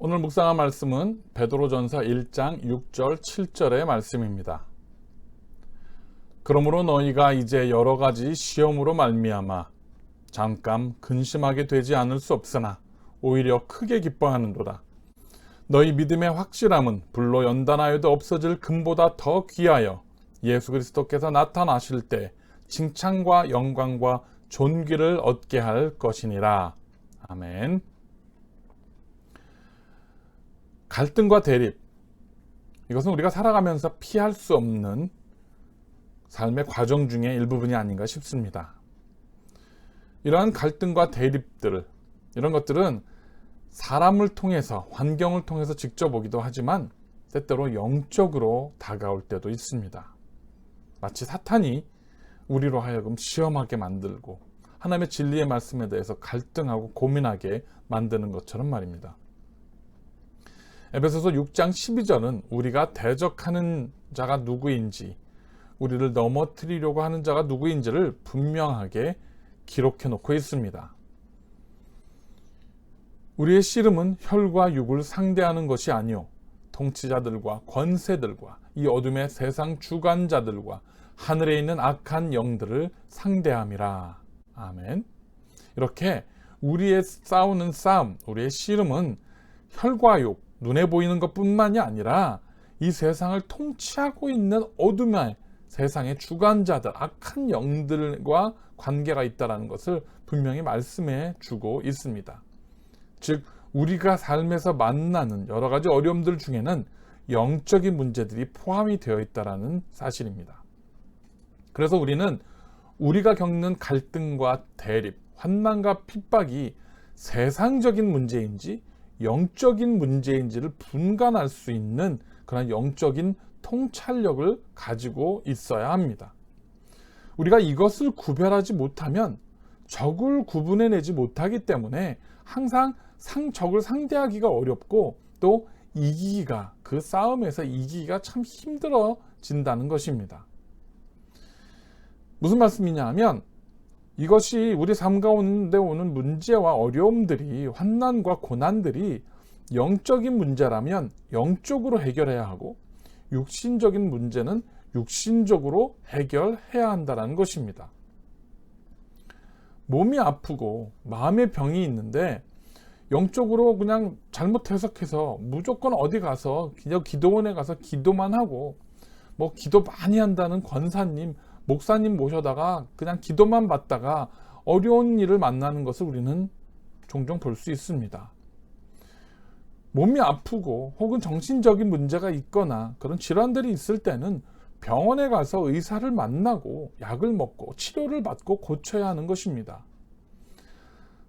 오늘 묵상할 말씀은 베드로전서 1장 6절 7절의 말씀입니다. 그러므로 너희가 이제 여러 가지 시험으로 말미암아 잠깐 근심하게 되지 않을 수 없으나 오히려 크게 기뻐하는도다. 너희 믿음의 확실함은 불로 연단하여도 없어질 금보다 더 귀하여 예수 그리스도께서 나타나실 때 칭찬과 영광과 존귀를 얻게 할 것이니라. 아멘. 갈등과 대립, 이것은 우리가 살아가면서 피할 수 없는 삶의 과정 중의 일부분이 아닌가 싶습니다. 이러한 갈등과 대립들, 이런 것들은 사람을 통해서, 환경을 통해서 직접 오기도 하지만 때때로 영적으로 다가올 때도 있습니다. 마치 사탄이 우리로 하여금 시험하게 만들고 하나님의 진리의 말씀에 대해서 갈등하고 고민하게 만드는 것처럼 말입니다. 에베소서 6장 12절은 우리가 대적하는 자가 누구인지, 우리를 넘어뜨리려고 하는 자가 누구인지를 분명하게 기록해 놓고 있습니다. 우리의 씨름은 혈과 육을 상대하는 것이 아니요 통치자들과 권세들과 이 어둠의 세상 주관자들과 하늘에 있는 악한 영들을 상대함이라. 아멘. 이렇게 우리의 싸우는 싸움, 우리의 씨름은 혈과 육, 눈에 보이는 것뿐만이 아니라 이 세상을 통치하고 있는 어둠의 세상의 주관자들, 악한 영들과 관계가 있다는 것을 분명히 말씀해 주고 있습니다. 즉 우리가 삶에서 만나는 여러 가지 어려움들 중에는 영적인 문제들이 포함이 되어 있다는 사실입니다. 그래서 우리는 우리가 겪는 갈등과 대립, 환난과 핍박이 세상적인 문제인지 영적인 문제인지를 분간할 수 있는 그런 영적인 통찰력을 가지고 있어야 합니다. 우리가 이것을 구별하지 못하면 적을 구분해내지 못하기 때문에 항상 적을 상대하기가 어렵고 또 이기기가, 그 싸움에서 이기기가 참 힘들어진다는 것입니다. 무슨 말씀이냐 하면 이것이 우리 삶 가운데 오는 문제와 어려움들이, 환난과 고난들이 영적인 문제라면 영적으로 해결해야 하고 육신적인 문제는 육신적으로 해결해야 한다는 것입니다. 몸이 아프고 마음의 병이 있는데 영적으로 그냥 잘못 해석해서 무조건 어디 가서 그냥 기도원에 가서 기도만 하고 뭐 기도 많이 한다는 권사님, 목사님 모셔다가 그냥 기도만 받다가 어려운 일을 만나는 것을 우리는 종종 볼 수 있습니다. 몸이 아프고 혹은 정신적인 문제가 있거나 그런 질환들이 있을 때는 병원에 가서 의사를 만나고 약을 먹고 치료를 받고 고쳐야 하는 것입니다.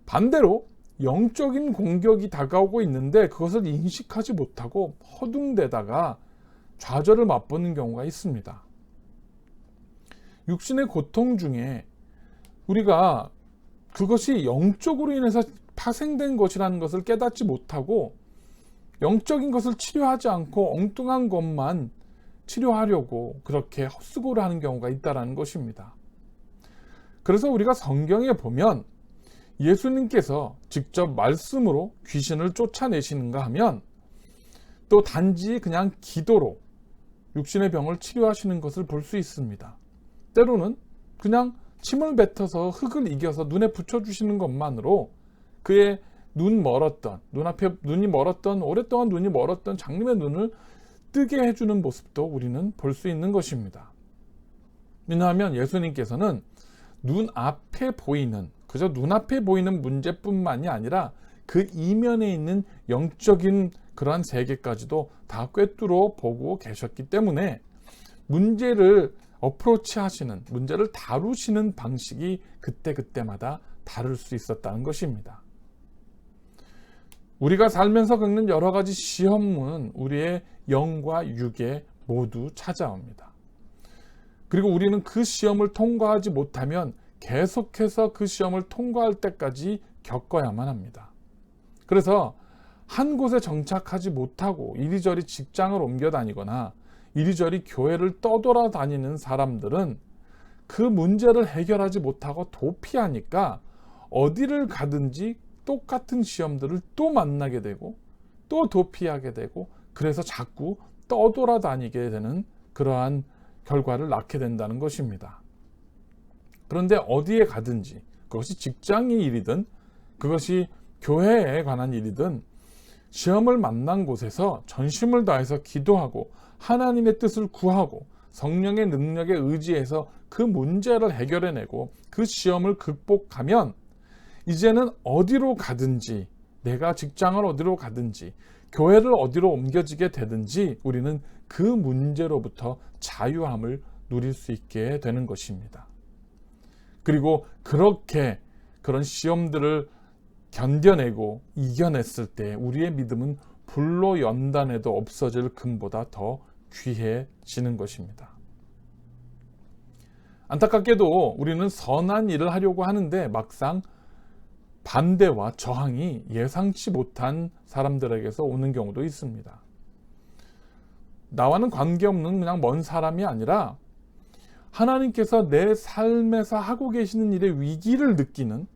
반대로 영적인 공격이 다가오고 있는데 그것을 인식하지 못하고 허둥대다가 좌절을 맛보는 경우가 있습니다. 육신의 고통 중에 우리가 그것이 영적으로 인해서 파생된 것이라는 것을 깨닫지 못하고 영적인 것을 치료하지 않고 엉뚱한 것만 치료하려고 그렇게 헛수고를 하는 경우가 있다는 것입니다. 그래서 우리가 성경에 보면 예수님께서 직접 말씀으로 귀신을 쫓아내시는가 하면 또 단지 그냥 기도로 육신의 병을 치료하시는 것을 볼 수 있습니다. 때로는 그냥 침을 뱉어서 흙을 이겨서 눈에 붙여주시는 것만으로 그의 눈이 멀었던 오랫동안 눈이 멀었던 장님의 눈을 뜨게 해주는 모습도 우리는 볼 수 있는 것입니다. 왜냐하면 예수님께서는 그저 눈앞에 보이는 문제뿐만이 아니라 그 이면에 있는 영적인 그러한 세계까지도 다 꿰뚫어 보고 계셨기 때문에 문제를 어프로치하시는, 문제를 다루시는 방식이 그때그때마다 다를 수 있었다는 것입니다. 우리가 살면서 겪는 여러 가지 시험은 우리의 영과 육에 모두 찾아옵니다. 그리고 우리는 그 시험을 통과하지 못하면 계속해서 그 시험을 통과할 때까지 겪어야만 합니다. 그래서 한 곳에 정착하지 못하고 이리저리 직장을 옮겨 다니거나 이리저리 교회를 떠돌아다니는 사람들은 그 문제를 해결하지 못하고 도피하니까 어디를 가든지 똑같은 시험들을 또 만나게 되고 또 도피하게 되고, 그래서 자꾸 떠돌아다니게 되는 그러한 결과를 낳게 된다는 것입니다. 그런데 어디에 가든지, 그것이 직장의 일이든 그것이 교회에 관한 일이든, 시험을 만난 곳에서 전심을 다해서 기도하고 하나님의 뜻을 구하고 성령의 능력에 의지해서 그 문제를 해결해내고 그 시험을 극복하면, 이제는 어디로 가든지, 내가 직장을 어디로 가든지 교회를 어디로 옮겨지게 되든지 우리는 그 문제로부터 자유함을 누릴 수 있게 되는 것입니다. 그리고 그렇게 그런 시험들을 견뎌내고 이겨냈을 때 우리의 믿음은 불로 연단해도 없어질 금보다 더 귀해지는 것입니다. 안타깝게도 우리는 선한 일을 하려고 하는데 막상 반대와 저항이 예상치 못한 사람들에게서 오는 경우도 있습니다. 나와는 관계없는 그냥 먼 사람이 아니라 하나님께서 내 삶에서 하고 계시는 일의 위기를 느끼는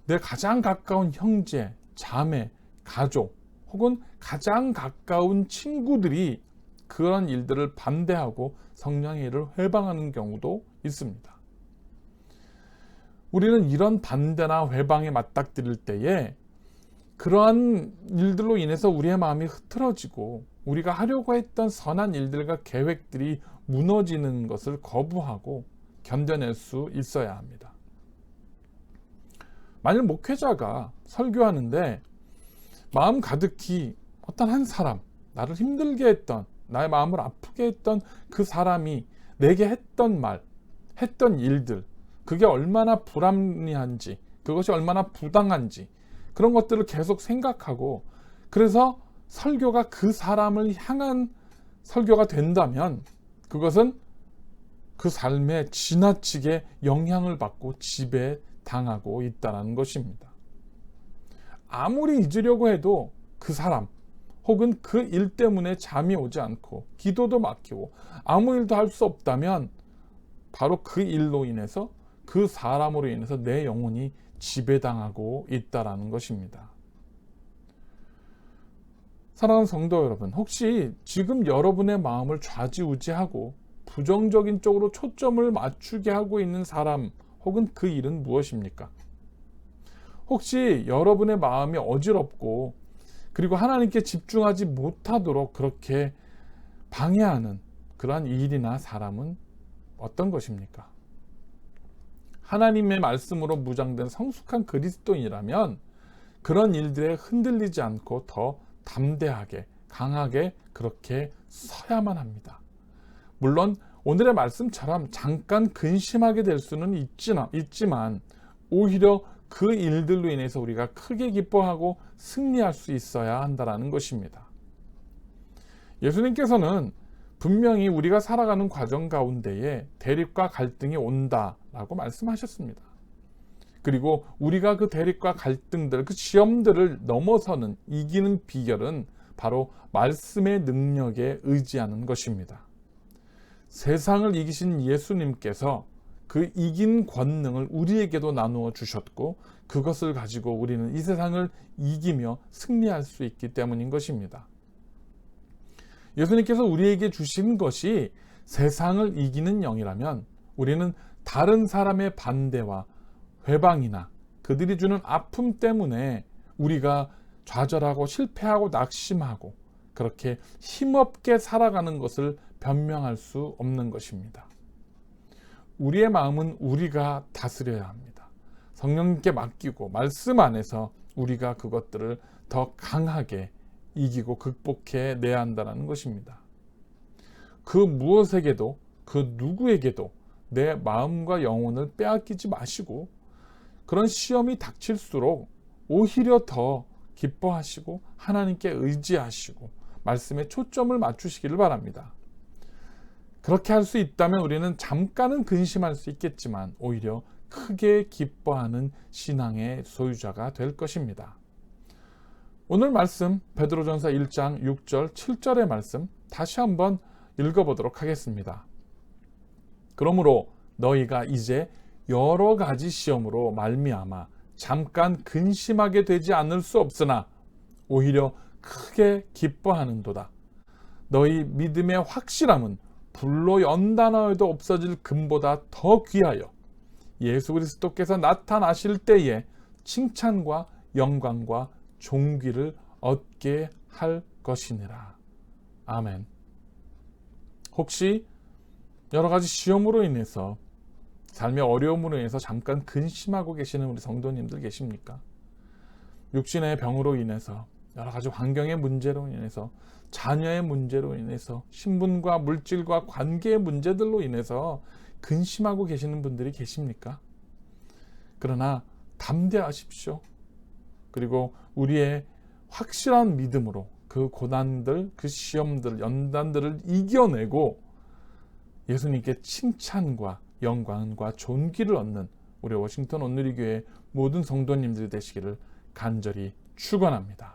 내 가장 가까운 형제, 자매, 가족 혹은 가장 가까운 친구들이 그런 일들을 반대하고 성령의 일을 회방하는 경우도 있습니다. 우리는 이런 반대나 회방에 맞닥뜨릴 때에 그러한 일들로 인해서 우리의 마음이 흐트러지고 우리가 하려고 했던 선한 일들과 계획들이 무너지는 것을 거부하고 견뎌낼 수 있어야 합니다. 만일 목회자가 설교하는데 마음 가득히 어떤 한 사람, 나를 힘들게 했던, 나의 마음을 아프게 했던 그 사람이 내게 했던 말, 했던 일들, 그게 얼마나 불합리한지, 그것이 얼마나 부당한지 그런 것들을 계속 생각하고, 그래서 설교가 그 사람을 향한 설교가 된다면 그것은 그 삶에 지나치게 영향을 받고 지배당하고 있다는 것입니다. 아무리 잊으려고 해도 그 사람 혹은 그 일 때문에 잠이 오지 않고 기도도 막히고 아무 일도 할 수 없다면 바로 그 일로 인해서, 그 사람으로 인해서 내 영혼이 지배당하고 있다는 것입니다. 사랑하는 성도 여러분, 혹시 지금 여러분의 마음을 좌지우지하고 부정적인 쪽으로 초점을 맞추게 하고 있는 사람 혹은 그 일은 무엇입니까? 혹시 여러분의 마음이 어지럽고 그리고 하나님께 집중하지 못하도록 그렇게 방해하는 그러한 일이나 사람은 어떤 것입니까? 하나님의 말씀으로 무장된 성숙한 그리스도인이라면 그런 일들에 흔들리지 않고 더 담대하게, 강하게 그렇게 서야만 합니다. 물론 오늘의 말씀처럼 잠깐 근심하게 될 수는 있지만 오히려 그 일들로 인해서 우리가 크게 기뻐하고 승리할 수 있어야 한다는 것입니다. 예수님께서는 분명히 우리가 살아가는 과정 가운데에 대립과 갈등이 온다라고 말씀하셨습니다. 그리고 우리가 그 대립과 갈등들, 그 시험들을 넘어서는, 이기는 비결은 바로 말씀의 능력에 의지하는 것입니다. 세상을 이기신 예수님께서 그 이긴 권능을 우리에게도 나누어 주셨고, 그것을 가지고 우리는 이 세상을 이기며 승리할 수 있기 때문인 것입니다. 예수님께서 우리에게 주신 것이 세상을 이기는 영이라면 우리는 다른 사람의 반대와 회방이나 그들이 주는 아픔 때문에 우리가 좌절하고 실패하고 낙심하고 그렇게 힘없게 살아가는 것을 변명할 수 없는 것입니다. 우리의 마음은 우리가 다스려야 합니다. 성령님께 맡기고 말씀 안에서 우리가 그것들을 더 강하게 이기고 극복해 내야 한다는 것입니다. 그 무엇에게도, 그 누구에게도 내 마음과 영혼을 빼앗기지 마시고, 그런 시험이 닥칠수록 오히려 더 기뻐하시고 하나님께 의지하시고 말씀에 초점을 맞추시기를 바랍니다. 그렇게 할 수 있다면 우리는 잠깐은 근심할 수 있겠지만 오히려 크게 기뻐하는 신앙의 소유자가 될 것입니다. 오늘 말씀 베드로전서 1장 6절 7절의 말씀 다시 한번 읽어보도록 하겠습니다. 그러므로 너희가 이제 여러 가지 시험으로 말미암아 잠깐 근심하게 되지 않을 수 없으나 오히려 크게 기뻐하는도다. 너희 믿음의 확실함은 불로 연단하여도 없어질 금보다 더 귀하여 예수 그리스도께서 나타나실 때에 칭찬과 영광과 존귀를 얻게 할 것이니라. 아멘. 혹시 여러 가지 시험으로 인해서, 삶의 어려움으로 인해서 잠깐 근심하고 계시는 우리 성도님들 계십니까? 육신의 병으로 인해서, 여러 가지 환경의 문제로 인해서, 자녀의 문제로 인해서, 신분과 물질과 관계의 문제들로 인해서 근심하고 계시는 분들이 계십니까? 그러나 담대하십시오. 그리고 우리의 확실한 믿음으로 그 고난들, 그 시험들, 연단들을 이겨내고 예수님께 칭찬과 영광과 존귀를 얻는 우리 워싱턴 온누리교회 모든 성도님들이 되시기를 간절히 축원합니다.